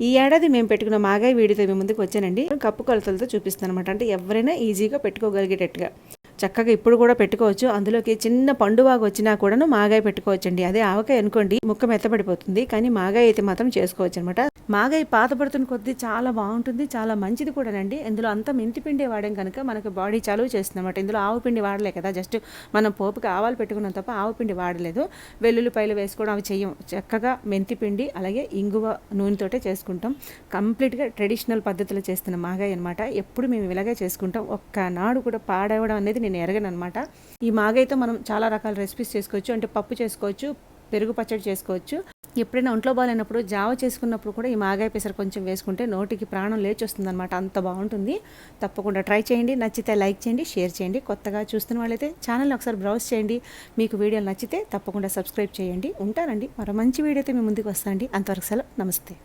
ఈ ఏడాది మేము పెట్టుకున్న మాగాయ వీడియోతో మీ ముందుకు వచ్చానండి. కప్పు కొలతలతో చూపిస్తాను అనమాట. అంటే ఎవరైనా ఈజీగా పెట్టుకోగలిగేటట్టుగా చక్కగా ఇప్పుడు కూడా పెట్టుకోవచ్చు. అందులోకి చిన్న పండువాగు వచ్చినా కూడాను మాగాయ పెట్టుకోవచ్చండి. అదే ఆవకాయ అనుకోండి ముక్క మెత్తబడిపోతుంది, కానీ మాగాయ అయితే మాత్రం చేసుకోవచ్చు అనమాట. మాగాయ పాతపడుతున్న కొద్దీ చాలా బాగుంటుంది, చాలా మంచిది కూడానండి. ఇందులో అంతా మెంతి పిండి వాడాం కనుక మనకు బాడీ చలువ చేస్తుంది అనమాట. ఇందులో ఆవు పిండి వాడలే కదా, జస్ట్ మనం పోపుకి ఆవాలు పెట్టుకున్నాం తప్ప ఆవు పిండి వాడలేదు. వెల్లుల్లిపాయలు వేసుకోవడం అవి చెయ్యం. చక్కగా మెంతి పిండి అలాగే ఇంగువ నూనెతోటే చేసుకుంటాం. కంప్లీట్గా ట్రెడిషనల్ పద్ధతిలో చేస్తున్న మాగాయ అనమాట. ఎప్పుడు మేము ఇలాగే చేసుకుంటాం. ఒక్కనాడు కూడా పాడవడం అనేది నేను ఎరగను అనమాట. ఈ మాగాయతో మనం చాలా రకాల రెసిపీస్ చేసుకోవచ్చు. అంటే పప్పు చేసుకోవచ్చు, పెరుగు పచ్చడి చేసుకోవచ్చు. ఎప్పుడైనా ఒంట్లో బాగాలేనప్పుడు జావ చేసుకున్నప్పుడు కూడా ఈ మాగాయ పెసర కొంచెం వేసుకుంటే నోటికి ప్రాణం లేచి వస్తుంది అనమాట. అంత బాగుంటుంది. తప్పకుండా ట్రై చేయండి. నచ్చితే లైక్ చేయండి, షేర్ చేయండి. కొత్తగా చూస్తున్న వాళ్ళైతే ఛానల్ని ఒకసారి బ్రౌజ్ చేయండి. మీకు వీడియోలు నచ్చితే తప్పకుండా సబ్స్క్రైబ్ చేయండి. ఉంటానండి, మరో మంచి వీడియోతో మీ ముందుకు వస్తానండి. అంతవరకు సెలవు, నమస్తే.